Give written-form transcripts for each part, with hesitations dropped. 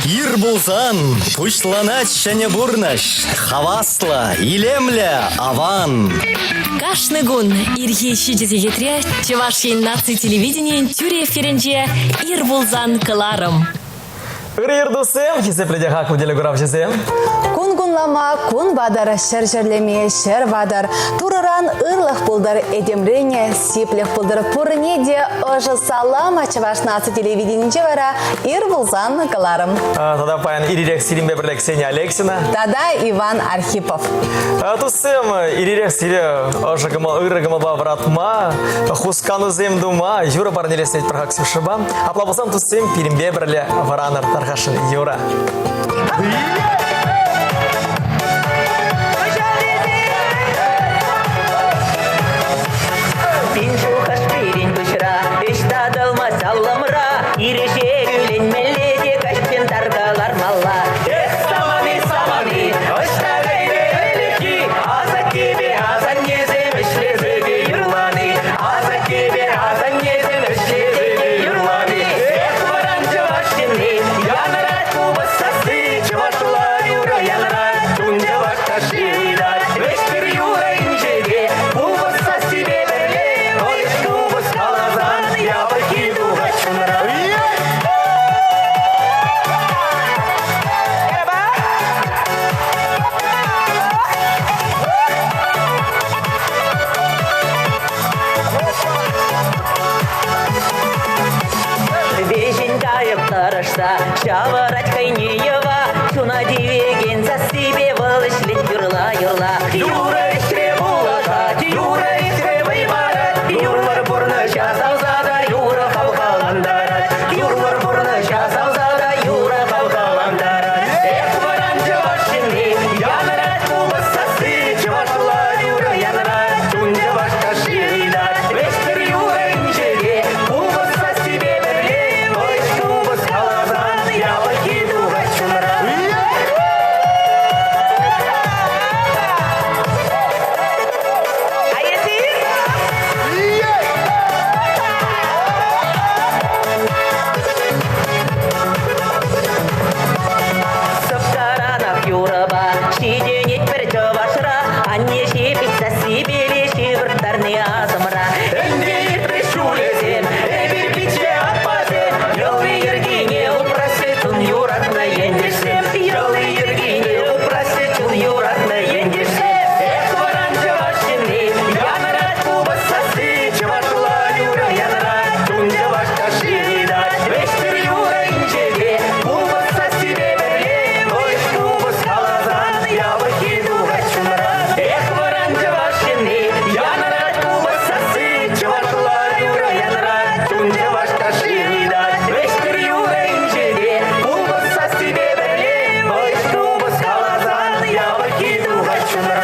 Ир булсан, пушланать шәне бурнаш, хавасла, илемля, аван. Кашны гун ирхи щидезе гетре, чевашин наци телевидение тюре ференже ир булзан кыларым. Ирдусем, хисепледе хаку деле гурав жезем. Кун-гунлама, кун бадар, шер-жерлеме, шер бадар. Турыран ырлах пулдар, эдемрене, сиплех пулдар, пурнеде, ожы салама, чеваш наци телевидение вара, ир булзан кыларым. Тогда паян ирирек силимбе бірлек Ксения Алексина. Тада Иван Архипов. Тусем ирирек силе ожы ыры гымалба вратма, хускану зем дума, юра барнеле сеть прахак сюшыба. Аплабылсам тусем пиримбе бірле варанар тархашын юра. Шаварать хайнеева, чуна дивеген за себе вылышлит юрла. Юра истребулата, юра истребаймарат, юрлар бурна шасалзада, юра халхаландарат, юрлар бурна шасалзада, юра халхаландарат. Эх, варанча вашины, янарат кубасасы, чавашла юра янарат, чунja вашка ширидат, вестер юра инжере, кубаса себе берле, ой, кубас халазан, я покиду вачунра. Саптаранах юраба, шиденет бір чавашра, анне шепетса сибели шивыртарны азымра. Энди пришулезем, эбир биче атпазем, елы ергене упросетун юратна ендешем, елы ергене упросетун юратна ендешем. Эх, варанча вашины, янарат кубасасы, чавашла юра янарат, чунja вашка ширидат, вестер юра инжере, кубаса себе берле, ой, кубас халазан, я вахиду вачунра. Эх, варанча вашины, янарат кубасасы, чавашла юра янарат, чунja вашка ширидат, вестер юра инжере, кубаса себе берле, ой, кубас халазан, я вахиду вачунра.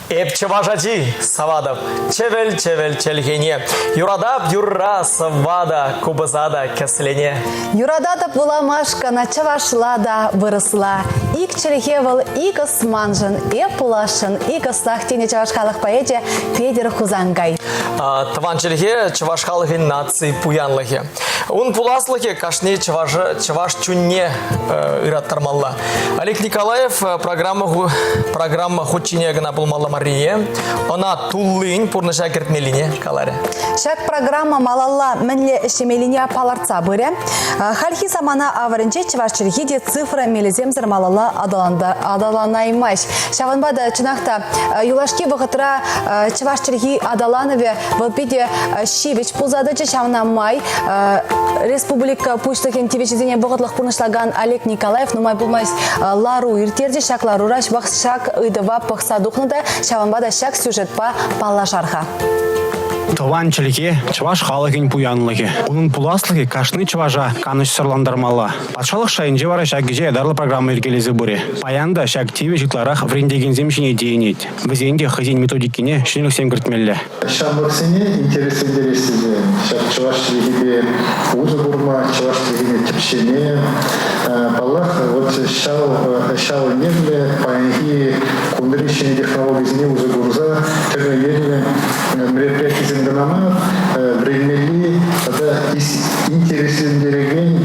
Эп чаважаджи, савадов, чевель челгене, юрадап юрра савада, кубазада кеслене. Юрадата пуламашка на чавашлада выросла. Ик черхевал, ик османжын, пулашын, ик ослахтене чавашхалых поэте Федер Хузангай. Таван челге чавашхалыхин нации пуянлыхи. Он пуласлыхи кашне чаваш чунне ираттармалла. Олег Николаев программа хучине гына булмалла Мария. Она туллын пурныша кертмелине каларе. Шак программа малалла мінле ішемелине паларца бөре. Хальхи самана аварынче чаваш черхиде цифра мелеземзір малалла адаланаймаш. Шаванбада чынақта юлашки вғытыра чаваш черхи адаланове вылпеде шивич пулзадычы шавна май республика пуштыхен тивечезене бұғытлық пұрнышлаган Олег Николаев нумай булмайс лару иртерде шак ларураш бақ шак ыдыва пықса дұқныда шаванбада шак сюжет па палла жарха. Тыван чилге чываш халыгын пуянлыгы. Унун пуласлыгы кашны чыважа каныш сырландармала. Патшалық шайынжы бара шагиже дарлы программа иргелези буре. Паянда шаг тиве житларах врендеген земшине дейнет. Везенде хызен методикине шинелік сем кіртмелі. Шамбаксине интересен дересіде. Шаг чываш чилге узы бурма, чываш чилге тепшене. Палах вот шау немле паянги кундрищине технологизне узы гурза. Тегелерне мероприятие зенданама времени это интересен дереген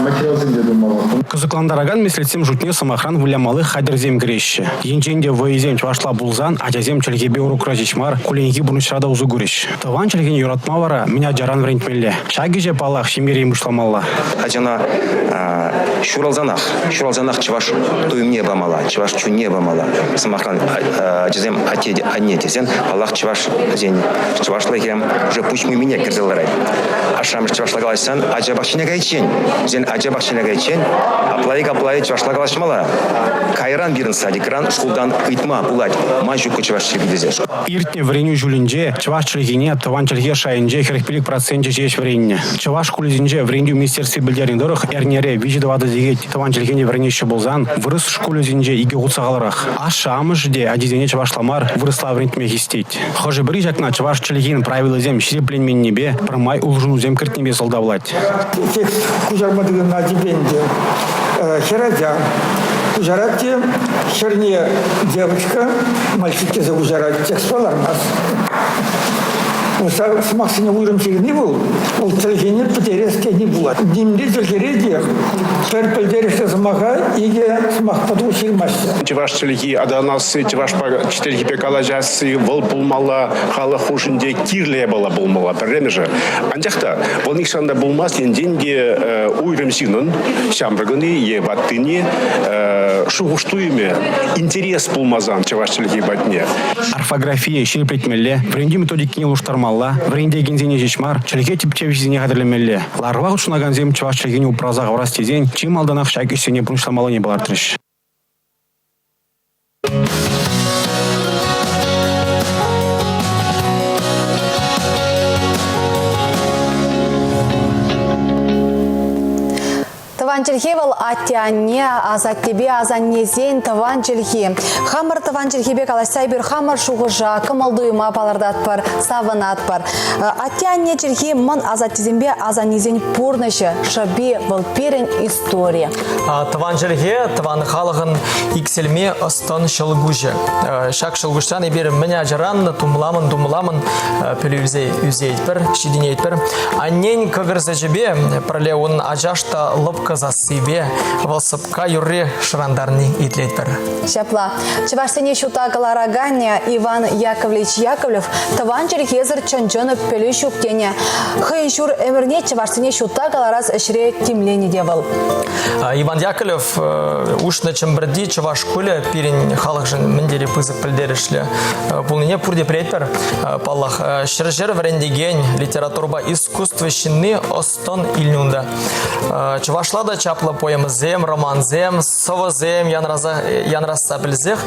материал земли думала. Кызыкландараган меслетсем жутне самохран вылямалы хадерзем грещи. Енченде выезем чвашла булзан, а тязем чельгебе урок разичмар, куленьги бурнышрада узы гурещ. Тыван чельген юратма вара, меня жаран врентмелле. Шагиже палах шимирем бушламалла. Ажана шуралзанах чваш туймне бамала, чваш чуне бамала. Самохран тязем анне тезен, палах чваш зен чвашлагем уже пусть мы меня кирдаларай. Ашам чвашлагалайсан, аджабахчине гайчен, зен аджабахчине гайчен. Аплай чвашлагалашмала. Кайран бирен садикран шкулдан итма булать. Мажуку чвашчи бидезеш. Иртне вреню жулинже, чваш чельгине, тыван чельге шайынже, херекпилик проценте жеш вренне. Чваш кулизинже вреню министерстве билдериндорых эрнере виждавады дегет тыван чельгене вренеще булзан, вырыс шкулизинже иге гуцагаларах. Ашамыжде адизене чвашламар вырысла врентме хистеть. Хоже брижакна чваш чельгин правила зем ширепленмен небе, промай улжуну зем киртнебе солдавлать. Текст кужармадыгын на дебенде. Херадя. Ужаратте, херне девочка, мальчики за ужарат, текст палармас. С Максине уйрым не был, ол целгене потеряске не было. Димде целгереде, перпельдериште замаха, иге смах подул ширмасте. Чеваш целги, аданасы, чеваш четыре пекалажасы, вол пулмала, хала хушинде кирле была пулмала, переме же. Андяхта, он их шанда булмас, деньги уйрым синун, шамбраганы, ебаттыне, шугуштуеме, интерес пулмазан, чеваш целги батне. Орфография, ширплетмелле, вренди методики не луштарма. Вренде гензене жечмар, чельге типчевизине хадрлемелле. Ларва учунаган зем чваш чельгене упразах враз тезен, чим алданах шайк исене бруншламалы не балартрыш. Тыван чельхи вал атяне, азат тебе азаннезен тыван чельхи. Хамыр тыван чельхибе каласай бир хамыр шуғыжа, кымалдуйма палардат бар, савынат бар. Атяне чельхи мын азат тезембе азаннезен пурнышы, шаби вал перен история. Тыван чельхи, тыван халығын икселме ыстын шылгужы. Шак шылгуштан ебер меня жаран тумламын пөлі үзейт бір, шидинейт бір. Аннен көгірзі жібе, проле он ажашта лыпка за себе, волсыпка юрре шрандарни итлет бір. Шапла. Чевашсене шута галаганя Иван Яковлевич Яковлев, тыван чельхезір чынжыны пөлі шуктене. Хыйын шур эмірне чевашсене шута галараз ішре тимлені девыл. Иван Яковлев ушны чымбірді чеваш көлі пирин халық жын міндері пызық пілдерішлі. Бұлыне пұрде прейтпір паллах. Шыржыр врендеген литературба искусство шынны остон илнунда. Чевашлада чаплы поэмызем, романзем, совызем, янраса білзех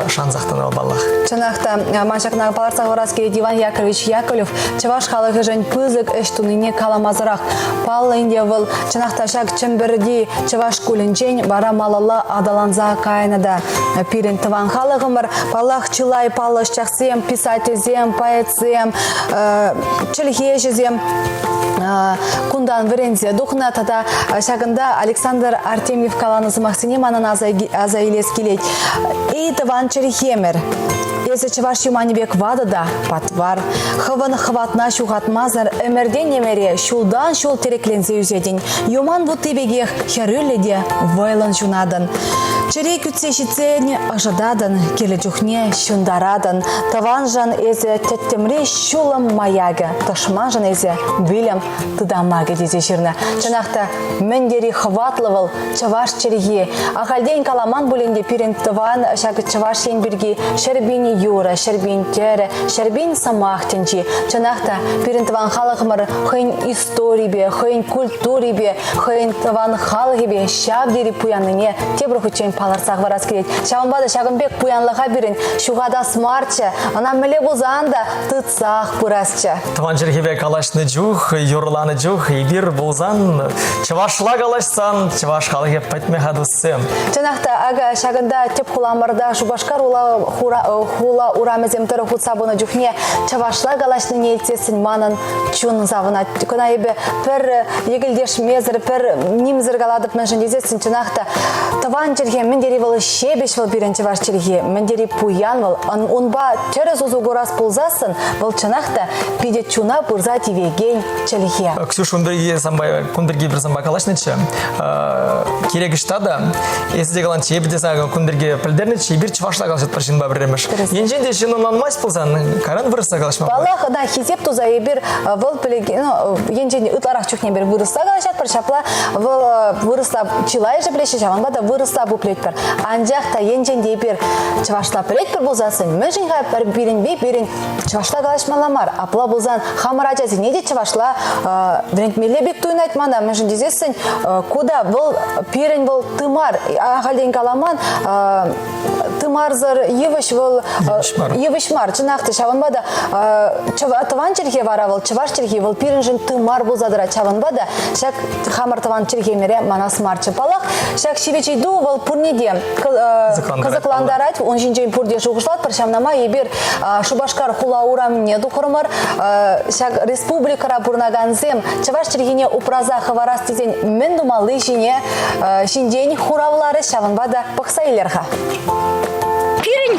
шанзақтан албаллах. Чынақта маншақнағы паларсақ оразке Иван Яковлевич Яковлев чеваш халығы жын пызық эштуныне каламазырақ. Паллы инде выл чынақта шак чымбірді чеваш көлінжен бара малалы адаланза кайнада. Пирин тыван халығымыр паллах чылай паллы шчақсем, писательзем, поэтзем, чілхежізем. Кундан врензе духна тата шагында Александр Артемьев каланызы мақсине манан аза илес келет. И тыван чельхемер. Есі чываш юманебек вадыда патвар. Хывын хватна шуғатмазыр өмірден немере шулдан шул тереклензе үзеден. Юман бұттебегех херіледе вайлын жунадын. Чырей күтсе шитсен ажададын, келі жүхне шундарадын. Тыван жан езі тәттемре шулым маяғы. Ташман жан езі білім тыдамаға дезе жирна. Чынақта міндері хватлывыл чываш чырге. Ағалден каламан бүленде пирен тыван шағы чываш ен бірге шәрбені юра, шәрбен тәрі, шәрбен самақтенчи. Чынақта пирен тыван халығымыр хыйн историбе, хыйн культурибе, хыйн тыван халығыбе шабдері пуяныне тебір хүчен паларсақ варас келет. Шаванбады Шагынбек пуянлыға берін, шуғада смарчы, ана міле бұзанда тұтсақ бұрасчы. Таван жерхебе калашны жух, юрланы жух, ибир болзан, чывашла калашсан, чываш халыге пәтме хадуссым. Жанақта ага Шагында теп хуламырда шубашкар хула урамеземтері хутсабыны жүхне чывашла калашны нейтесін манын чун завына. Күна ебе пір егілдеш мезір, пір немзір каладып мәжін дезесін жанақта таван жерге мендері валы шебеш вал берен чываш жерге, мендері пуян вал, онба через узу горас пулзасын, вал жанақта пиде чуна бұрза тивеген челге. Ксюша, кундерге бір самбай калашнычы. Керек іштада, есіде қалан чебіде саған кундерге пілдернычы, бір чывашла калашет паршын ба біремеш. Енжен де шын онан майс болсан, каран вырыса калашма. Балах, да, хизеп туза ебір вал пілеген, енжен ұтларақ чүхне бір вырыса калашет пар, шапла вырыса чилай же білеші, шаванбада вырыса бұплет пар. Анжақта енжен де ебір чывашла пілет пар болзасын, мәжінға пар берін бей берін чывашла калашмаламар. Апла болзан хамараджазы неде чывашла брендмеле бек туйын айтманда, мәжін дезесін, куда бұл перін бұл тымар, ағалден каламан, тымарзыр евішмар, чынақты шаванбада таван черге вара бұл, чываш черге бұл перін жын тымар бұлзадыра чаванбада, шак хамар таван черге мере манас марчы палақ, шак шевечейду бұл пұрнеде қызықландарат, он жинжен пұрде шуғышлат, паршамнама ебір шубашкар хула урамне дұқырмар, шак республикара бұрнаганзем, чываш чергене упраза хаварас тезен мен думалы жине шинден хуравлары шаванбада пықсайлерға. Пирин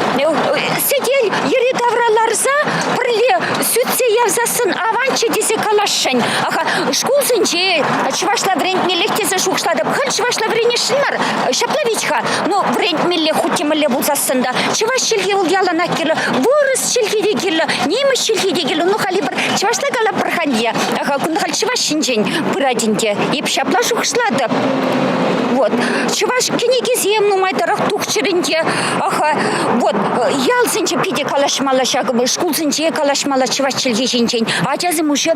сидел ери давраларза прле сүтсе явзасын аванче десе калашшын. Аха шкулсынче чывашла брендмелектезе шуқшлады. Бхал чывашла бренешінмар шаплавичха. Но брендмеле хутимеле бұлзасында. Чываш шелге ол ялана келі, вырыс шелге дегелі, неміс шелге дегелі. Ну хали бір чывашла кала бірханья. Аха күндіхал чываш шинжен бұрадинде. Еп шапла шуқшлады. Вот. Чываш кенеге земну майтарах тухчеринде. Аха. Вот, ялсынче пиде калашмала шагы, шкулсынче калашмала чываш челге жинчен. Ачазым уже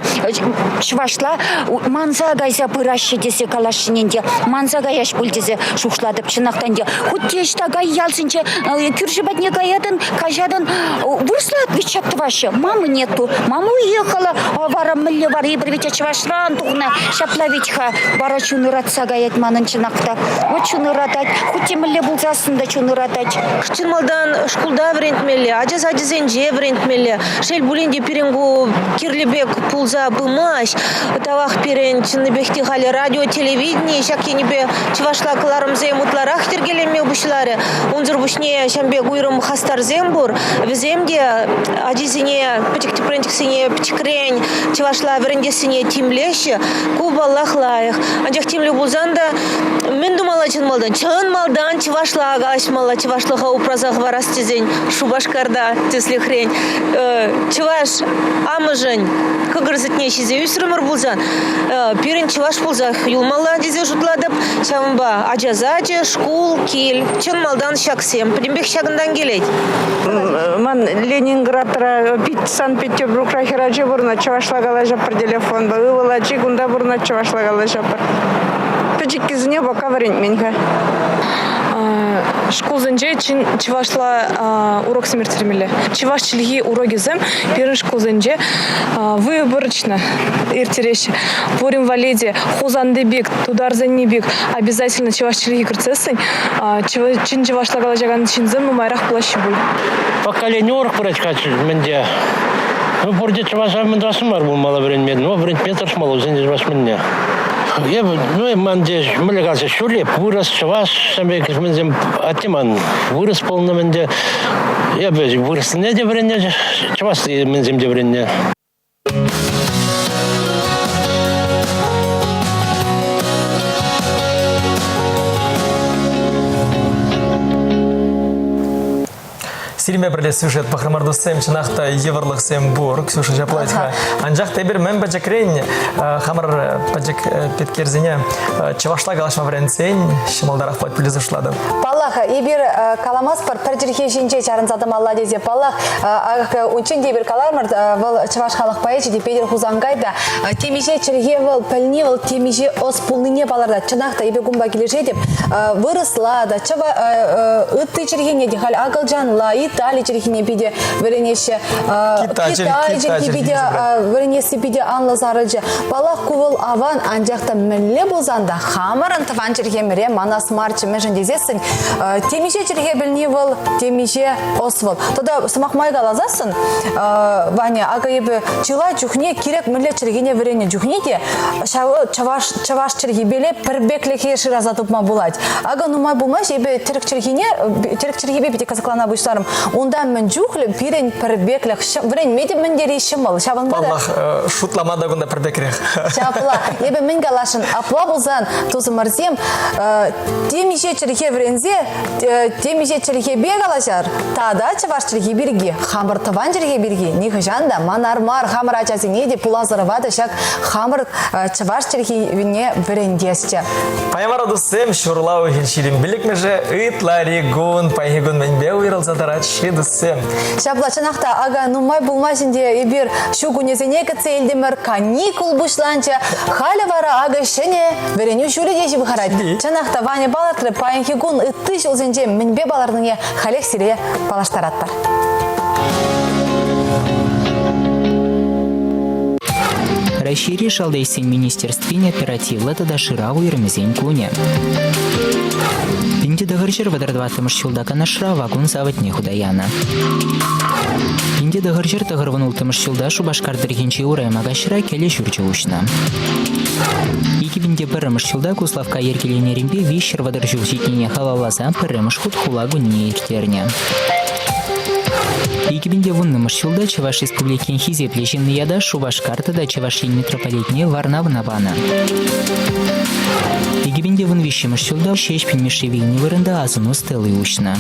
чывашла манза гайза пыращи десе калашшиненде, манза гаяш пульдезе шухшладып чынақтанде. Хуттешта гай ялсынче кюржибатне гаядын, кажадын вырслат вичатты ваще. Мамы нету, мама уехала, вара мылле бар, ебірвече чывашлан тухна, шаплавичха, бара чуныратса гаят манын чынақта. Вот чуныратать, хутте мылле булзасында чуныратать. Чырмалдан шкулда врентмеле, ажазенже врентмеле, шель булинде перенгу кирлебек пулза бымаш, тавах перен чыныбекти хали радио, телевидение, шакенебе чывашла каларымзе мутларах тергелеме бушлары, унзыр бушне шамбе гуйрым хастар зембур, веземде ажизине пытикти прентиксине пытикрень, чывашла врендесине тимлеші, кубаллах лайық. Анжақ тимле булзанда мен думала чынмалдан чывашла ағашмала, чывашлыға упразах варас тезень, шубашкарда тесли хрень. Чываш амыжын, кыгырзытне шизе үсірімір бұлзан. Перін чываш бұлзах юлмала дезе жұтладып, чавымба ажазачы, шкул, кел. Чын малдан шаксем, пілімбек шагындан келейд. Ман Ленинградра, Санкт-Петербургра херачы бұрна чывашлагала жапыр телефон. Бұғывала чигунда бұрна чывашлагала жапыр. Пөчік кезіне бока варент менға. Шкулзынже чывашла урок смертермеле. Чываш чилги урогизем, первый шкулзынже выборочно иртерещи. По инвалиде, хузандыбек, тударзаннибек, обязательно чываш чилги кырцесын, чин чывашла галажаган чинзем, но майрах плащи был. Поколение урок прочкать менде. Ну, порде чываша мендрасымар был мало времени, но время метр мало, зенде чываш менде. Я манде мылыгался шулеп вырос чываш самбек мензем атиман вырос полно менде я без вырос не деврене чываш мензем деврене. фильме бірле сюжет бахрамарду сем чынақта еврлық сем бұр, Ксюша жаплайтқа. Анжақ тәбір мен бәжек рейн, хамар бәжек петкерзіне чавашла галашма вренцен, шымалдарақ плат пілізішлады. Паллах, ебір каламас бір жерге жинже чарынзадым алла дезе. Паллах, унчен дебір калармыр, бұл чаваш халық пайычы деп бедер хузангайда. Темеже черге бұл піліне бұл темеже ос пулныне баларда. Чынақта ебі гумба кележе деп вырыслады. Үтті чергене де хал ағылжанла, Италия чергене беде віренеші. Китай чергене беде віренесі беде анлазарыжы. Паллах кувыл аван анжақта мүлі болзанда хамырын тыван чергеміре манас марчы мәжін дезесін. Темеже черге біліне бұл, темеже ос бұл. Тода сымақмай қалазасын, Ваня, ага ебі чыла жүхне керек мүлі чергене вірене жүхне де чаваш черге беле пірбекліке шыразатыпма болады. Ага нумай болмаш, ебі терек чергебе беде казаклана бұштарым. Онда мен жүхлі пирен пірбеклік вірен меде міндері шымыл. Паллах, шутламада күнда пірбекірек. Шапла, ебі мен қалашын апла болзан тұзы мұрзем, темеже черге вірензе, темеже черге бе қалашар, тада чаваш черге бірге, хамыр тыван черге бірге, негі жанда, манармар, хамыр ачасы неде пулазырывады, шак хамыр чаваш чергевіне вірендесте. Паймара дұсым, шурлау хелширим білік меже, ытлари гун, пайгун мәнбе уйрылзадарат ши дұсым. Шапла, чынақта, ага, нумай булмашынде ебір шугунезене кіцелдімір каникул бұшланча, халі вара ага шыне віреню шүлі деші бұхарад. Чынақта, Ваня балатры пайгун үтті жылзенже мінбе баларныне халек сире балаштарат бар. Расшири шалдайсен министерствен оперативлы тада шыраву ермезен куне. Инде дағыржыр вадардватымыш шылдака нашра вагон заводне худаяна. Инде дағыржыр тағырвынултымыш шылдашу башкардыргенче ураймага шыра келе жүрчі ұшна. 2001 жылда Куславка ергеленерімбе вишер вадыржыл жетіне халалазан піріміш худ хулагу не ертерне. 2010 жылда Чуваш республикин хизепле жинны яда Шубашкартада Чувашин метрополитне Варнавнабана. 2015 жылда Шешпин Мишевильни вырында азыну стелы ушна.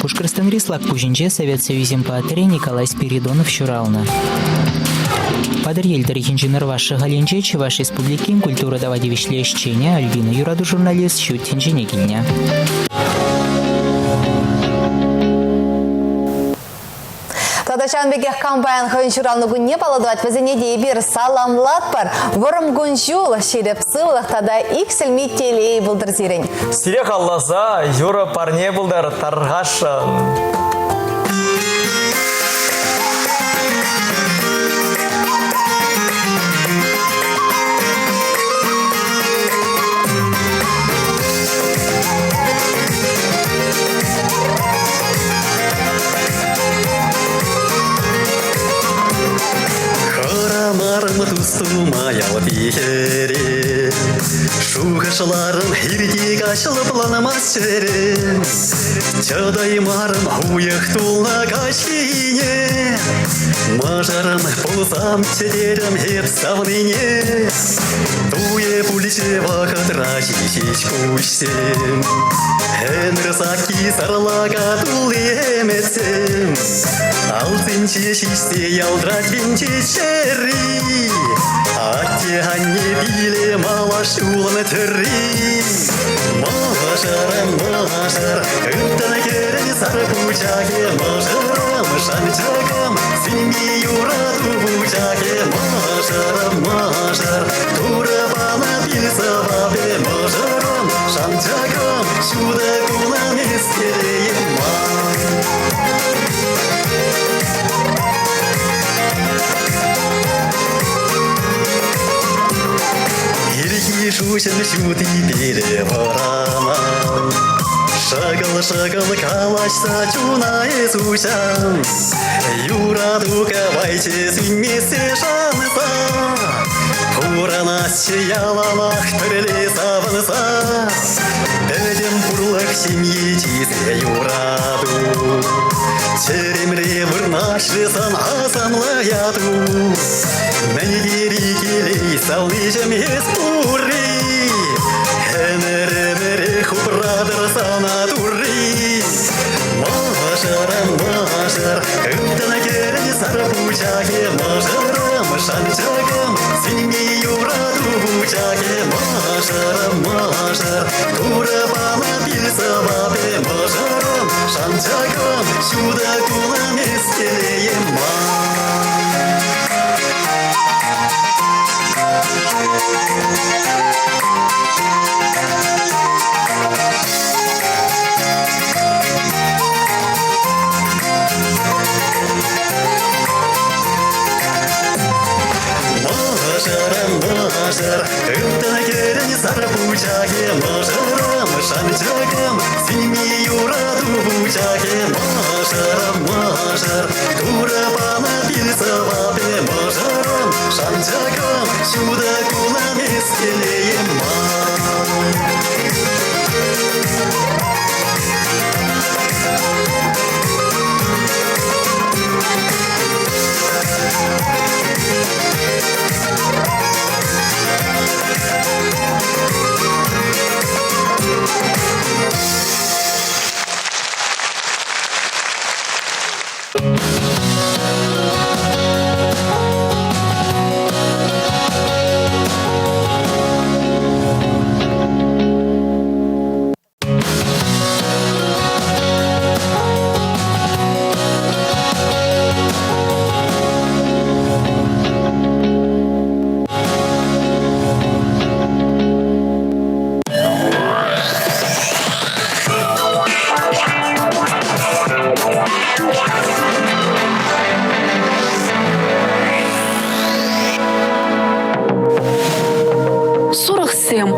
Пушкарстан рислак пужинже Совет Союзем паатыре Николай Спиридонов шурална. Падыр елдер инженер вашы галенже Чуваш республикин культура давади вишлещене Альбина Юраду журналист щут инженегильня. Тадачан бегех кампаян хойншуралны күнне баладуат вазене дейбір саламлат бар. Вырым күншул шереп сывлық тада иксілмей телей бұлдыр зерен. Сирек аллаза, юра парне бұлдар тарғашын. Тустумаял бихере Шуғышыларым хирдик ашылып ланамас жере Чадаймарым уйық тулна кашине Мажарым пулсам чедерім хеп савныне Туе пулче вақытра шишеш күшсем Энрсаки сарлага тул еметсем Алтынче шиште ялдрат венче черри Атте ханне биле малашулны түрри Мажарым, мажар, үттіні кере сары пучаке Мажарым, шанчагам, синге юраду пучаке Мажарым, мажар, турабана билсавабе Мажарым, шанчагам, шуда кулан ескерейім Шушен шуты бере бараман Шагал калашса чунае сушан Юрадука вайче сүймесе жанса Хуранасче яланах пірле савынса Бәдем пұрлық семье чизе юраду Черемре вырнашлысан азамлаяду Мәнедері келей салны жемес пұрри Әнірі-мірі хупрадыр сана турри Мажара турабана билса бабе мажаром шанчагам сюда кулам ескелеем Мажар, это керен сарбучаге мажарам шанчагам синьми раду бучаге мажар турабана билса бабе мажарам шанчагам сюда кулам ескелеем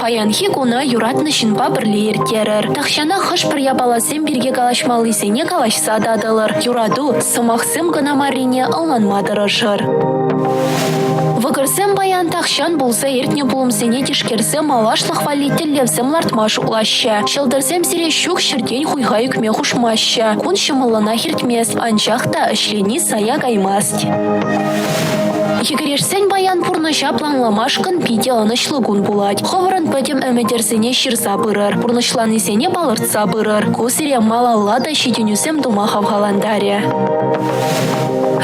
Паянхи куна юратны шинпа бірле ертерір. Тақшана хыш бір ябаласым бірге калашмалы сене калашса дадылыр. Юраду сымақсым гына марине аланмадыры жыр. Вăкырсем баян тахшан булса иртне пулымсене тишкерсем алашлық валителлевсем лартмаш улаща. Шылдырсем сире щук шыртень хуйха юкме хушмаща. Кун шымылына хиртмес, анчахта ышлени сая каймаст. Егерешсен баян пурныша планламашкын пите анышлыгун булать. Ховырын пөтем әмедерсене ширса бырыр. Пурнышланысене балыртса бырыр. Кусире малалла да шитенюсем дума хавгаландаре.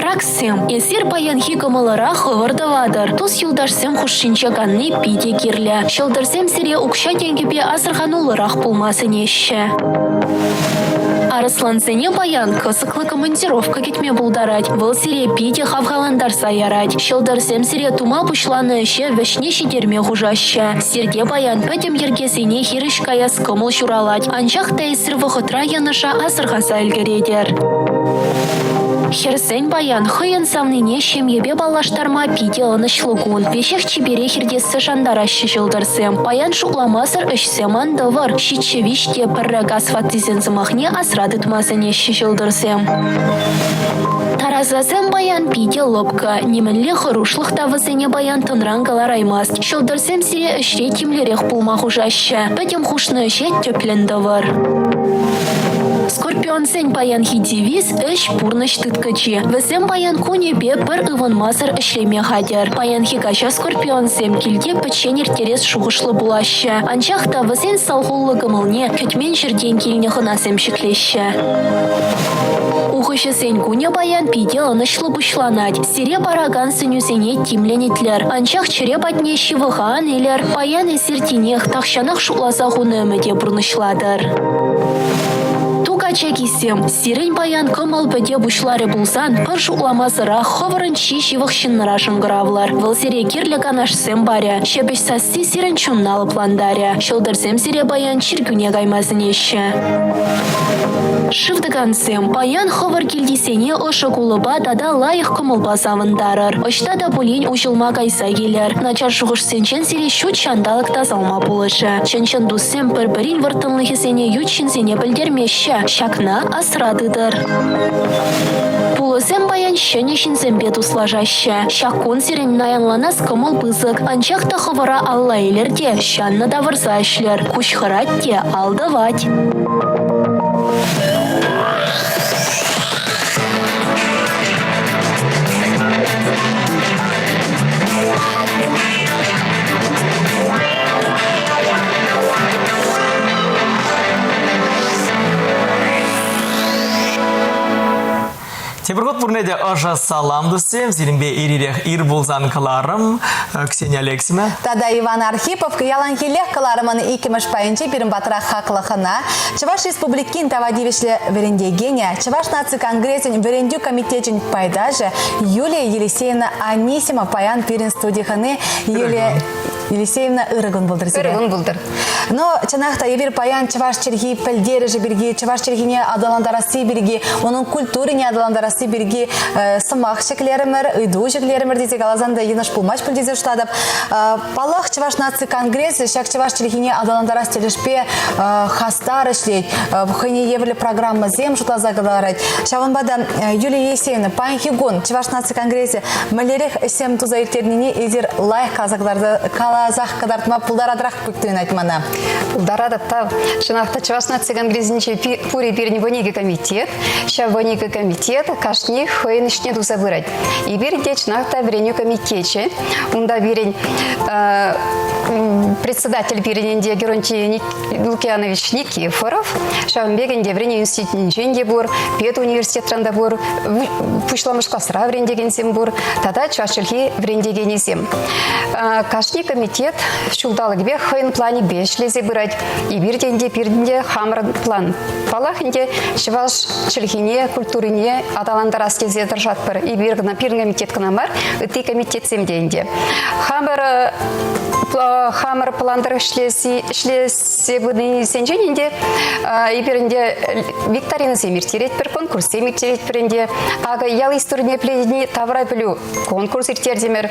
Раксем, эсир баян хикымылыра хывырдывадыр. Тус юлдашсем хушшинче ганны пите кирлі. Шылдырсем сире укша тенгепе азырханулырах пулмасынеші. Арыслансене баян кысыклы командировка кетме булдарать. Выл сире пите хавгаландар саярать. Шылдырсем сире тума пушланы іше вешне шидерме хужаща. Сирге баян пөтем ергесене хирыш каяс кымыл шуралать. Анчах тайсыр вұхытра яныша азырғаса үлгередер. Херсен баян хыйын самныне шемьебе балаштарма пиде анышлыгун. Вешех чибере хирдесі жандарашы жылдырсем. Баян шукламасыр үшсем андывыр. Шитчевиште пірріг асфаттизен зымахне асрадытмасыне жылдырсем. Таразасем баян пиде лопка. Немінле хырушлық тавысыне баян тынрангалар аймаст. Жылдырсем сире үшре тимлерех пулма хужаща. Пөтем хушны үше төплендывыр. Скорпионсен баян хидивиз үш пурныш тыткачи. Весем баян кунебе бір ывын мазыр ішлеме хадер. Баян хикача скорпионсем килге пөтшен ертерес шуғышлы булаща. Анчақта весен салғулы гымылне көтмен жерден келіне хынасем шіклеші. Ухышысен куне баян пиде анышлы бушланать. Сире бараган сынюсене тимленетлер. Анчақ чыре батне шивыған елер. Баян есертенех тақшанақ шукласа хуны өмеде бұрнышладыр. Качакисем, сирень баян кымыл бөде бушлары булсан, пыр шукламазыра ховырын шивық шиннырашын гравлар. Выл сире кирлі канашсем баря, шебеш сасси сирень чунналы пландаря. Шылдырсем сире баян чиргүне гаймазынеші. Шывдыгансем, баян ховыр келдисене ошы кулыба дада лайық кымылба завындарыр. Очта да булень ужылма кайса келер. Начар шуғышсенчен сире шут шандалық тазалма булышы. Чынчын дуссем бір-бірін выртынлығысене ютшинсене білдермеші. Шакна асрадыдыр. Пулысем баян шөнешінсембе туслажаща. Шакун сирен наянланас кымыл бызык. Анчақта хывыра алла елерде шанны да вырза ішлер. Кушхыратте алдывать. Тебіргот бұрнеде ұжа салам достем, зелімбе ирирек ир болзан каларым, Ксения Алексина. Тада Иван Архипов, яланхилех каларымын икимыш пайынчы бірін батырақ хақлықына. Чуваш республикин тавадивишле верендегене, Чуваш наци конгрессин верендю комитетин пайдажы Юлия Елисеевна Анисима паян пирин студиханы Юлия Елисеевна ырыгын болдыр. Ырыгын болдыр. Но чанахта евир паян Чуваш черги пельдережи бірге, Чуваш чергине адаландарасы бірге, оның культурине адаландарасы бірге сымақ шеклерімір, ыйду шеклерімір дейте галазанда енаш пулмаш пульдезе штадып. Палах Чуваш наци конгрессы, шак Чуваш чергине адаландарас телешпе хастар ішлейд, бұхыне евілі программа зем жұтла загаларайд. Шаванбада Юлия Елисеевна, паян хигон, Чуваш наци конгрессы, мәлерек сем туза иртернине ezir лайх калазах кадартма пулдарадырақ бүктігін айтмана. Пулдарадатта, шынақта Чуваш наци конгрессінче пури бірні ванигі комитет, ша ванигі комитет, кашни хойын ішне дуза вырать. И бірінде шынақта бірені комитетче, онда бірін председатель бірінінде Геронтий Лукьянович Никифоров, шавынбегінде біріне институтынченде бұр, Пет университетранда бұр, пұшламыш классыра біріндегенсем бұр, тада Чувашчылхи біріндегенесем. Кашни комитет шулдалы гібе хойын плане бешлезе бұрать, и бірінде хамыр план. Палахінде Чуваш чылхине, культурине аталандарас кезе дыржат бір, и біргіна пирін комитет кынамар, үті комитет семдейінде. Хамыр пландар шлесе бұдың сенженінде, и бірінде викторина семіртерет бір, конкурс семіртерет бірінде, ағы ял исторіне пледіне тавра білу конкурс иртердемер.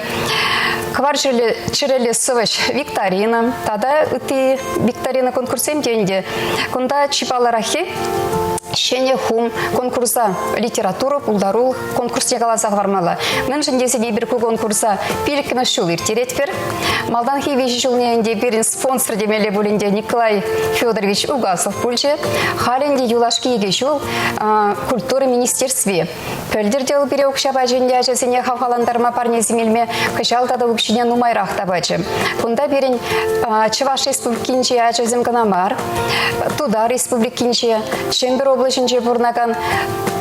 Квар чырелі сывыш викторина, тада үті викторина конкурс семдейінде, күнда чипаларахи, Шене хум конкурса литература пулдарул конкурсне каласақ бармала. Мен жіндесеге біркі конкурса пилікіні шул иртерет бір. Малдан хейвеші жылнеінде бірін спонсор демелі бөлінде Николай Федорович Угасов бөлже. Халінде юлашки еге жыл культуры министерстве. Пөлдердел бірі өкшаба жінде әжесіне хавхаландарма парне земелме кышалтады өкшіне нумайрақ табачы. Күнда бірін Чуваш республикинче әжесім гынамар, Туда республикинче, Чембер облачынче бұрнаган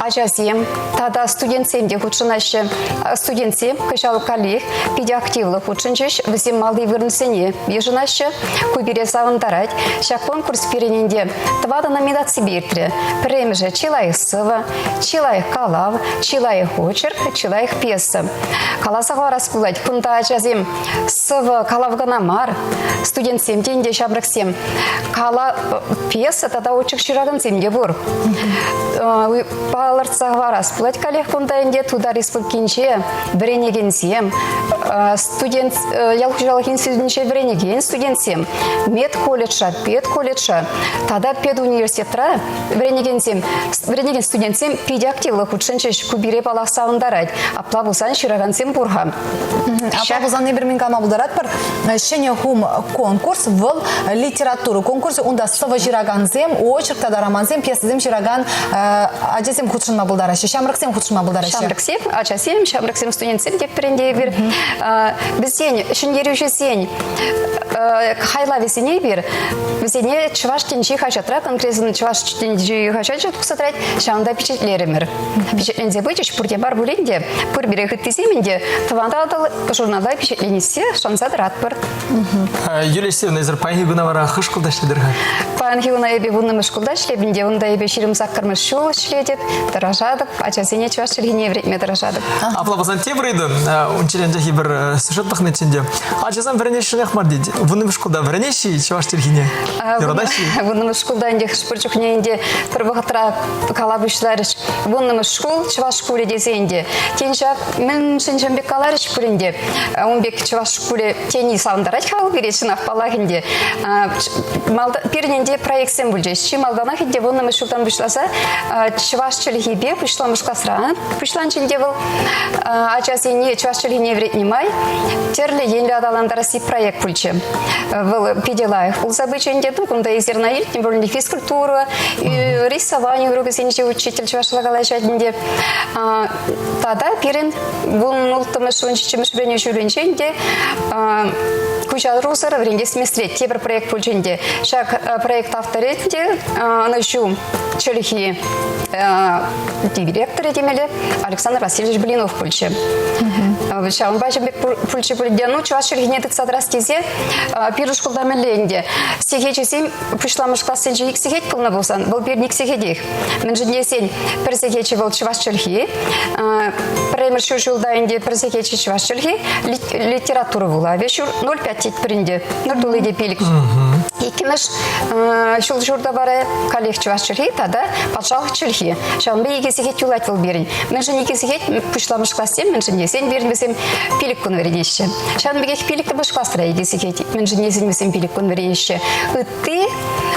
ажасем, тада студентсемде худшынашы, студентсем, кышал калих, пиде активлы худшынчыш, візем малды вырнысене, ежынашы, көбере савындарать, шак конкурс перененде, твада номинация бертре, премже Чилайх сыва, Чилайх калав, Чилайх очерк, Чилайх пьеса. Каласаға распылать, күнда ажасем, сыва калавганамар, студентсем, денде шабраксем, кала пьеса, тада очерк шырағынсемде бұр. Паларцаға распылать калех күндаенде туда республикинче біренегенсем, студент, ялхужалық институтынче біренеген студентсем, мед колледжа, пед колледжа, тада пед университетра біренеген студентсем пиде активлы худшынчыш күбире балақ сауындарать, апла бұлсан шырағансем бұрға. Апла бұлсан не бірмен калма бұлдарат бір, шене хум конкурс выл литературу конкурсы, онда сывы жираганзем, очерк тада романсем, пьесазем жираган, ажасем худшынма бұлдарашы, шамрықсем худшынма бұлдарашы. Шамрықсем, ажасем, шамрықсем студентсем деп бірінде бір. Бізден, үшіндері сен, хайла весене бір, біздене Чуваш тенчи хачатра, конкретно Чуваш тенчи хачатра тұқсатрать, шаңда печетлерімір. Печетлензе бычыш, пұрде бар бұленде, пұр бірі хүттесеменде, таванда адал журналда печетленесе, шансадырат бір. Юлия Елисеевна, езір пайны гүна вара қыш қылдашледірға? Пайны гүна ебе бұнымыш қылдашлебінде, онда ебе шерім саққырмыш шул шледеп, дыражадып, ачасене Чуваш чергене вретме дыражадып. Апла базан тебірейді, унчеленде хибір сюжет бақнетінде. Ачасан віренеші рахмар дейді. Бұнымыш қылда віренеші Чуваш чергене? Бұнымыш қылда инде қышпырчықне инде тұрбығытыра калабышларыш. Бұнымыш қыл Чуваш көлі дезенде. Тенжак мен шынжамбек каларыш көлінде. Онбек Чуваш көлі тени сауындарать қал берешін ақпалағынде. Перненде проектсен бүлжеш. Малданақ инде бұнымыш қылдан бұшласа Чуваш чөлігебе бұшламыш қасыран. Бұшлан ченде бұл ачасене Чуваш чөлігіне вретнемай. Терлі енлі адаландарасы проект бүлчі. Бұл педелайық. Бұл забыченде бұнда езернаил, тем более физкультура, рисование, урокосенче учитель Чувашлагалай жадінде. Тада перен бұл ұлтымыш, өншічіміш біріне жүренченде Кучадрусар вренде сместрет тебір проект пульченде. Шак проект авторетінде нашу челихи директоры демелі Александр Васильевич Блинов пульче. Шағын бәжібек пульче пульде. Ну, чуаш челихине тіксад растезе пиру школда мәлінде. Сегечесем пышламыш классен жиік сегет пылна болсан. Бұл берник сегедек. Мен жіндесен бір сегече бол чуаш челихи. Премершу жылда инде бір сегече чуаш челихи. Литература була. Вешур 0,5 тет бірінде. 0,5 де пелік. Екіміш шул журда бары коллег чуаш челихи, тада патшалық челихи. Шағын бі еге сегет юлайт бол берін. Мен жын еге сегет пышламыш классен, мен жындесен берінбесем пелік күн вередеші. Шағын бігек пелікті бұш кластыра еге сегет. Мен жындесен бесем пелік күн вередеші. Үтті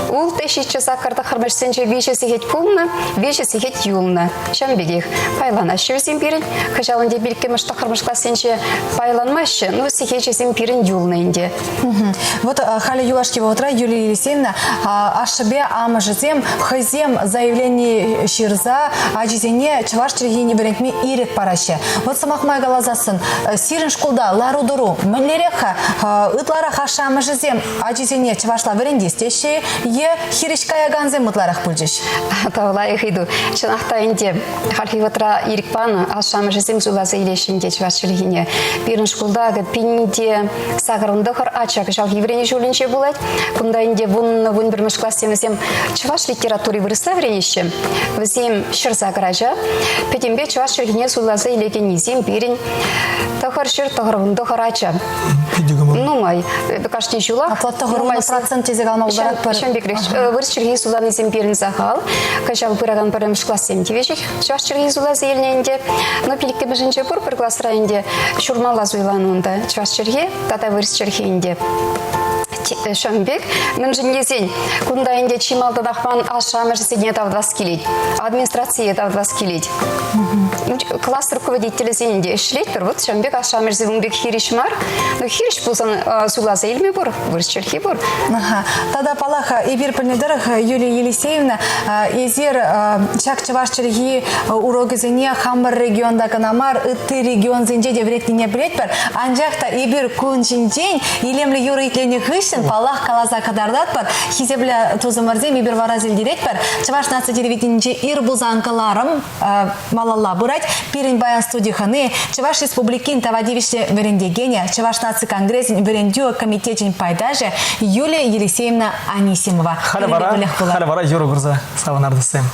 ул тәшетші сақырды қырмышсенше веше сегет пулны, веше сегет юлны. Шағын бігек пайланашы өзен берін. Қыжалынде пелікті мұшты қырмыш классенше пайланмашы, но сегет жесен берін юлны инде. Вот хали юлашкева утра Юлия Елисеевна ашыбе амыжызем хызем заявление ширза ажизене чаваш чергине берентме ирек параще. Вот самахмай галазасын сирин школда ларудуру мэнлереха ытлара хаша амыжызем ажизене чавашла верендестеші е хиришкая ганзем ытларах пульжиш. Тавла ихиду. Чынақта инде хальхи утра ирек паны аша амыжызем зулаза илешінде чаваш чергине. Бирин школда пинде сағырынды хыр ачак жал еврене жулинче булать. Кунда инде вун бірміш классемізем чаваш литературы вырысла вренеще. Візем шырза гража. Петембе чаваш чергине зулаза илеген низем берін. Тахар шыр тағырынды хыр ача. Ну май. Бекашти жула. Аплатта ғырымы процент тезек алмалдарат бар. Шын бекрек. Вырыс чергине зуланы зем берін зағал. Кашал бұраган бірміш классем девешек. Чаваш чергине зулаза елненде. Но пилікті біжінче бір классра инде шурмала зуйлануында. Чаваш черге, тата вырыс чергенде. Шамбек, мен жинесен, кунда инде чималды дахман ашамыр седне тавдас келет, администрация тавдас келет. Класс руководителі зенде ішлет, вот Шамбек ашамыр зевунбек хиришмар, но хириш болсан сулаза елме бұр, вырысчерхи бұр. Тада палаха ибир пылнедерах Юлия Елисеевна, езер чак-чаваш черги урогызене хамыр регионда канамар, ты регион зенде девретіне білет бар, анжақта ибир күн жинден, елемлі юры итлені ғышын, палах калаза кадардат бар, хизебля тузымырзем ибир варазил директ бар, чаваш нация телевиденде ир бузанкаларым малалла бурать, пирин баян студиханы, чаваш республикин тавадивище верендегене, чаваш нация конгрессин верендю комитетин пайдаже Юлия Елисеевна Анисимова. Халевара Юру Гурза, Саванардысем.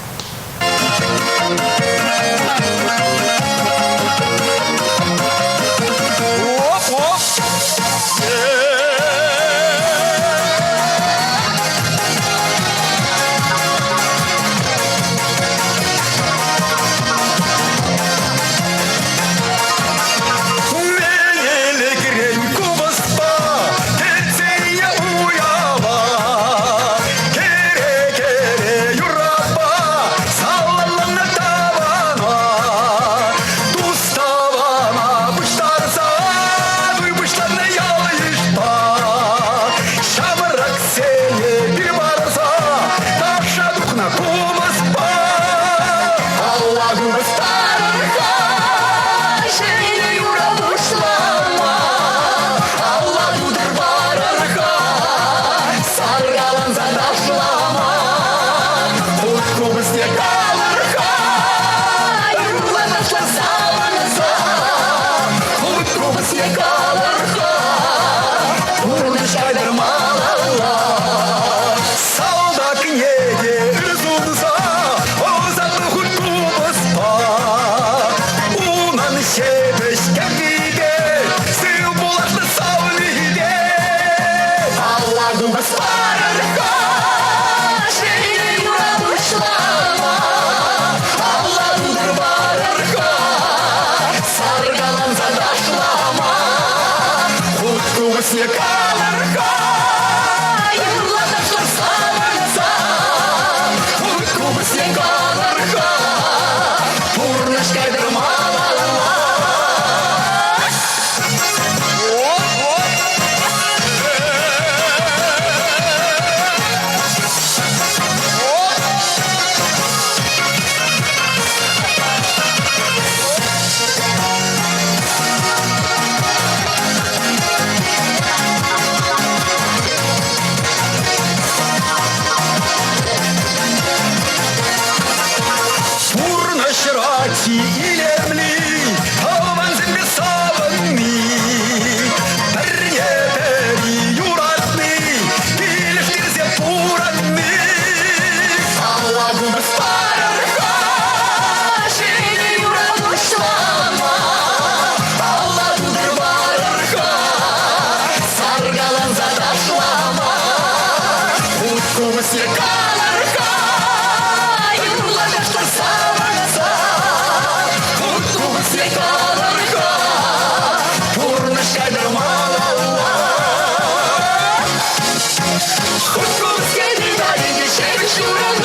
Юраба, саллаллаху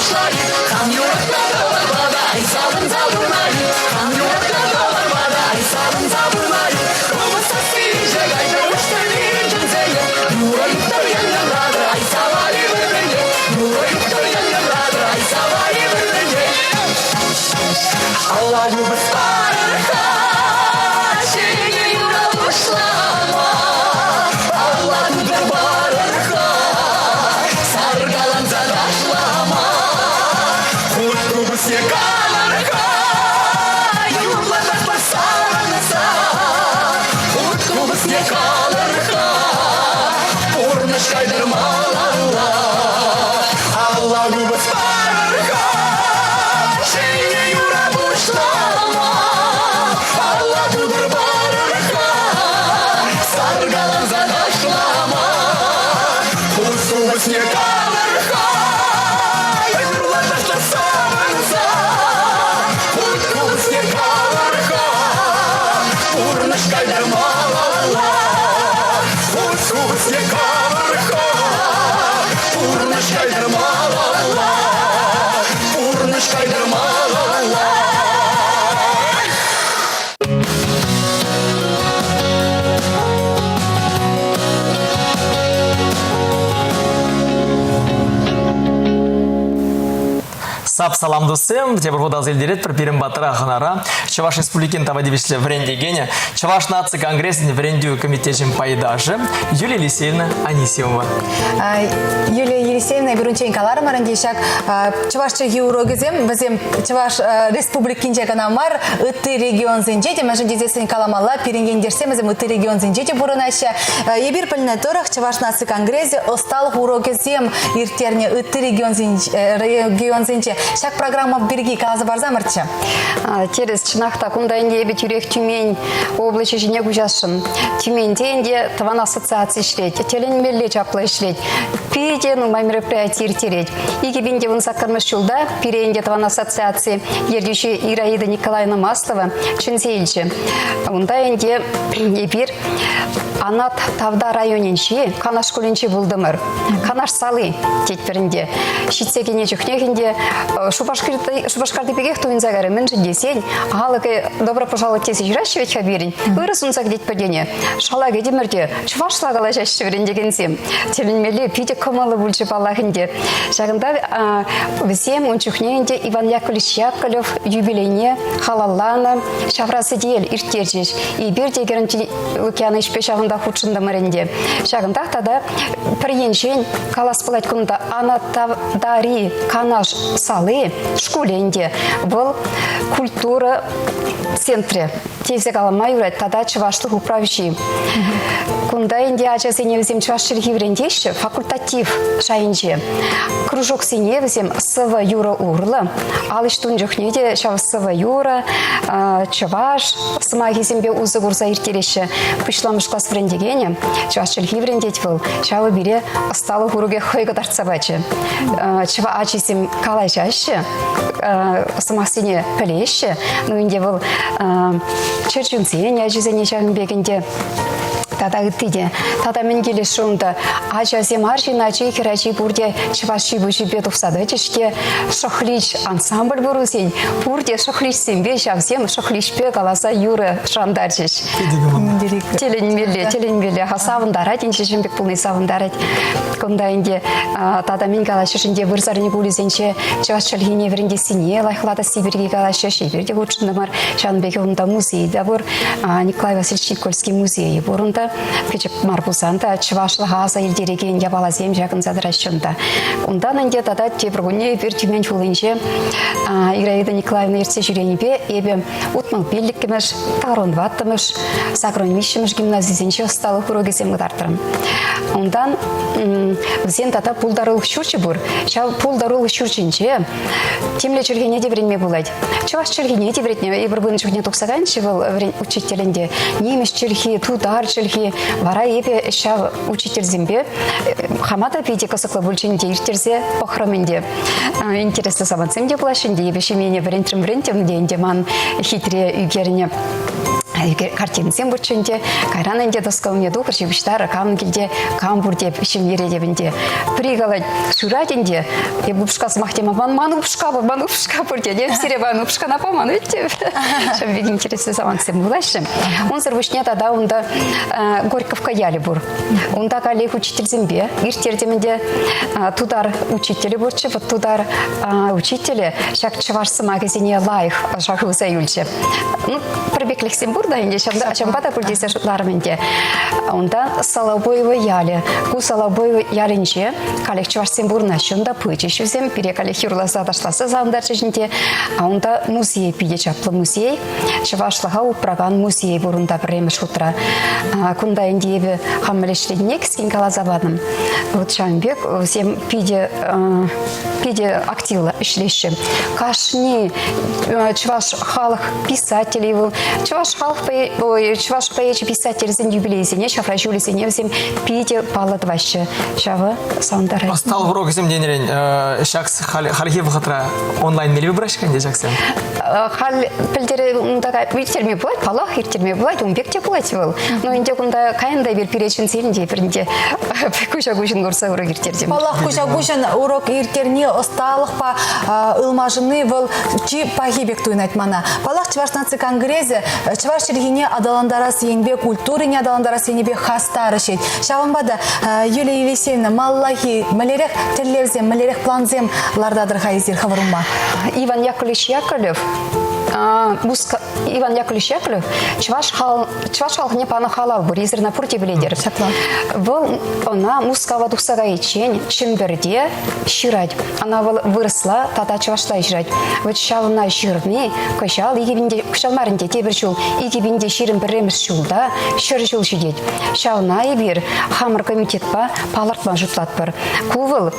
башлай, хан юракта бар бада, ай сабын забырмай, хан юракта бар бада, ай сабын забырмай, кубыста сыйжа гайда уштырын жынзеге, юра юктар янгандады, ай сабали бürünge, юра юктар янгандады, ай сабали бürünge. Allah yubus barırka, şeyge yura uşlama, Allah yudur barırka, sargalan zadaşlama, kutubus ye kalırka, yurladan basarınıza, kutubus ye kalırka, urnuş kaydırmalarla, Allah yubus barırka, şeyge yura uşlama, Allah yudur barırka, sargalan zadaşlama, kutubus ye kalırka, yurladan basarınıza, kutubus ye kalırka, urnuş kaydırmalarla, kutubus ye kalırka, urnuş kaydırmalarla, urnuş kaydırmalarla. Сап салам досым, те бургуда зелдерет пір перім батыра ханара, Чуваш республикин тавадивишле вренде гене, Чуваш нации конгрессин врендю комитетчим пайдажы, Юлия Елисеевна Анисимова. Юлия Елисеевна бірінчен каларым арандешак Чуваш чырги урогызем, бізем Чуваш республикинче канамар, үтті регион зенчете, мәжін дезесін каламалла, перенгендерсем, бізем үтті регион зенчете бұрынаша. Ебір піліне тұрық Чуваш нации конгрессе, осталық урогызем, иртерне үтті регион зенче. Шак программа берги казы барза мырчы. Терес чынақта кундайынде ебет юрек Тюмень облачы жіне күжашын. Тюменьде инде таван ассоциация ишлет, теленмелле чаплы ишлет. Пиде нумай мероприятие иртерет. Иге бенде вон сакармыш чулда, пиренде таван ассоциации ердющий Ираида Николаевна Мастова, Чынсейлчі. Ундайынде ебір анат тавда районенчи, канаш кулинчи булдымыр. Канаш салы тетперінде. Шитсекене жүхнегінде Шубашкарды бегех туинзагары мэнжи десень, галыгы добро пожаловать тесі жүрашевет хабирин, вырысунзак дет падене. Шалагы демірде, чувашлагала жашшеврен дегенсем. Теленмелі пиде комалы бульчы балахынде. Жағында візем унчухнеінде Иван Яковлевич Яковлев юбилейне халаллана шаврасы дейел иртержеш. И бір дегерін Лукьяны ішпе шағында худшында мәренде. Жағында тада піреншен калас пылайт күнда анатавдари канаш салы школенде был культура центре. Тевзе каламай урайт тада чывашлық управщий. Кунда инде ача сеневзем чывашчыл хиврендеші факультатив шайынже. Кружок сеневзем сыва юра урлы. Алыштун жүхнеде шав сыва юра, чываш, сымағызембе узы курса иртереші. Пышламыш класс врендегене, чывашчыл хиврендет был. Шавы бире асталы хуруге хойга дарцабачы. Чыва ачисем калай жашы, сымақсене пілеші. Ну инде был чырчунсен, ачисене шағын бегінде. Тада үттіде, тада мен келесі жонда ачасем аршин ачы керачи бұрде чываши бұжы бет ұқсады жешке шықлич ансамбль бұрусен, бұрде шықлич сенбе шавсем шықлич бе қаласа юры жандар жеш. Теленмелі, савындара, денші жембек бұлны савындарат. Күнда инде тада мен қалашы жінде вырзарыны көлізенше чывашчылгене верінде сене лайхлада Сибирге қалашы шеберде ғучындамар Жанбеке онда музейда бұр Николай Васильевич Никольский музейі бұрында Кечіп марбузанда чывашлыға аза елдереген ябалазем жақын задырашында. Ондан әнде тада тебіргіне бір тюмен жолынше Ираида Николаевна ерсе жүренебе ебе ұтмың белдіккіміш, тағырынваттымыш, сагронмишіміш гимназизенше ұсталы құрогезем ұдартырым. Ондан бізен тада пулдарылық шүрчі бұр. Шау пулдарылық шүрчінше темле жүргене де бірінме болады. Чываш жүргене де бірінме ебір бұны жүгне тұқсағаншы бұл учителінде. Немеш жүрге, тудар жүрге, вара ебе шау учитель зембе. Хамада пейде қысықлы бүлчінде иртерзе похраменде. Интереслі сабансем де бұлашынде ебе шемене бірінтрім дейінде ман хитре үйгеріне картинасен бурчунде кайрананде доскомне духр жибиштар кам гилде кам бурде шимире дебинде пригала шурадинде я бубшка смахтема манупшка бурде де сире манупшка напоману ведь шам биг интересный саман сем булашым он сырвышне тада унда Горьковка яли бур унда калек учитель зембе иртердеминде тудар учители бурчы вот тудар учители шак чувашсы магазине лайх шаху заюльче ну пробег Люксембурга инде шамбата бурдесе шутларменде унда Салабоева яли ку Салабоева ялинче калек чувашсембурна шунда пычы шузем перекале хирласа ташласа зандарчынде унда музей пиде чаплы музей чувашлыга упраган музей бурунда премеш шутра кунда индиеве хаммелешлигне кискин калазабадым вот шамбек всем пиде активла ишлеши кашни чуваш халық писателей чуваш поэчи писатель зен юбилейсене шафра жулисене всем пиде паладваще шавы саундары Остал урок зем денерен шакс халхи вхатра онлайн мели выбраш канде жаксен хал пилдере ундага виртерме булат палах иртерме булат умбекте булат был но инде кунда кайында бир перечин сенде биринде куша кушин горса урок иртердем палах куша кушин урок иртерне осталых па ылмажыны был чи пагибек туйнать мана палах чуваш наци конгрессе чуваш чергине адаландарас еңбек культурине адаландарас еңбек хастары шет шаванбада Юлия Елисеевна маллахи малерек терлевзе малерек планзем лардадыр хайзир хаварумма Иван Яковлевич Яковлев Иван Яковлевич Яковлев чуваш халқыне паны халал бұр езірна пұрте біледер. Бұл она мускава дұқсаға ечен шымбірде шырад. Она вырысла тата чувашлай жырад. Вот шалына жырны көшал күшалмарынде тебір жыл егебінде шырын біреміз жулда шыр жыл жидет. Шалына ебір хамыр комитет па палартма жұтлат бір. Кувыл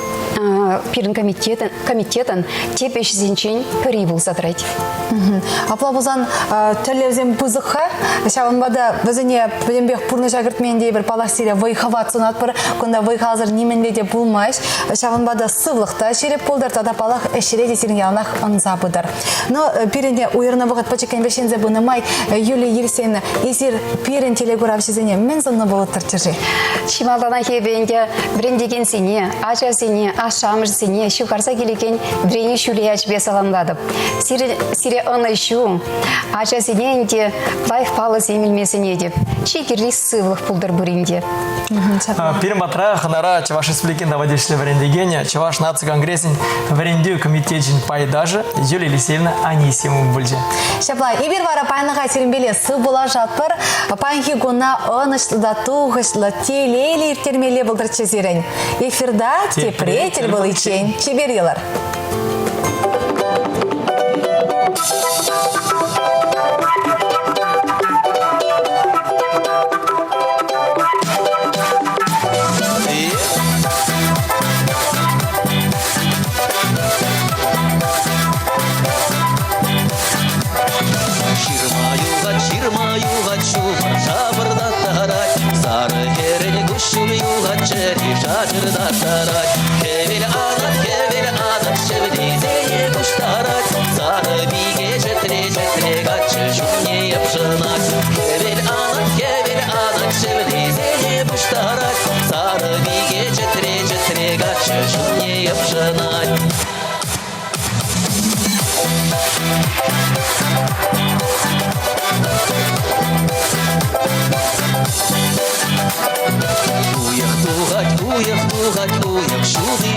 пирін комитетін тепеш зенчен пірі бұл задырайды. Аплабузан телевизион пузыха шаванбада бізіне білінбек пұрны шагыртменде бір палақсире вайхават сонат бір күнда вайхазыр неменде де бұлмайш шаванбада сывлықта шереп болдар тада палақ әшіре десерін яунақ ынза бұдар. Но пиренде уйырна бұғат пачекен бешензе бұнымай Юлия Елисеевна езір пирен телегурав шезене мен зынны болыттыр чыржи. Шималдана хебенде брендеген сене, ажа сене, ашамыш сене, шукарса келеген брені шулияч бесаламдадып. Сире аны шу, ажа сененде лайф палы земелмесіне деп. Шекерлі сывлық пулдар бүрінде. Пирим батра ханара Чуваш республикин наводишли варендегене, Чуваш наци конгрессин варендию комитетчин пайдажы Юлия Елисеевна Анисиму бульже. Шапла, ибир вара пайнаға серімбеле сы бола жатпыр, панхи гуна онышлы да туғышлы телейлі иртермеле бұлдыр чезерен. Эфирда тепретел был ичен. Чебер елар.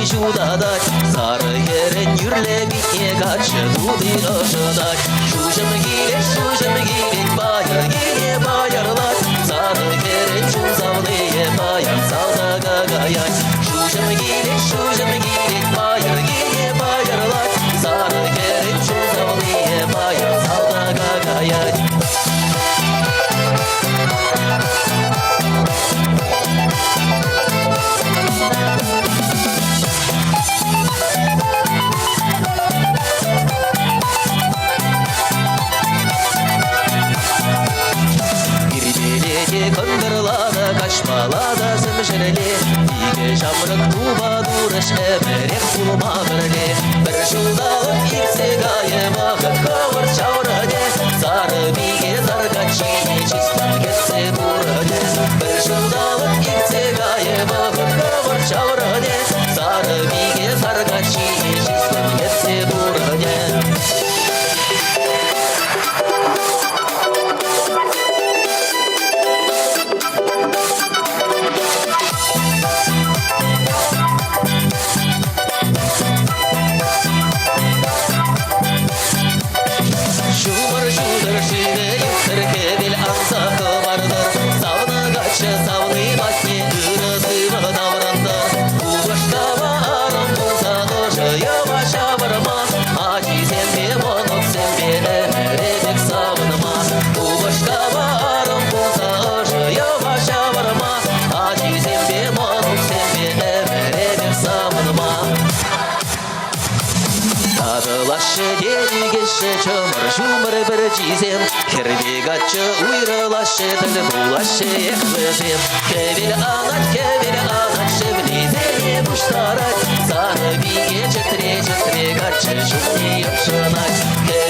Жудадать, сары ерен юрлебитне качы туды ошыдать. Шужым гилет байырге байырлать, сары ерен жузавные баян салдага гаять. Шужым гилет байырге байырлать, сары ерен жузавные баян салдага гаять. Kaçmalada zımjırle Dige jamrık tuba durış emerek tulma birle Bir şuldalık ipse gaye vakit kavur çavrade Sarı bige zarga çiğne Адылашы дегеші чымыр жұмыр бір жизем Кербек атчы уйрылашы тіл булашы еквізем Кевел анат шевлезене бұштарат Саны биге четре гатчы жүзіне епшынат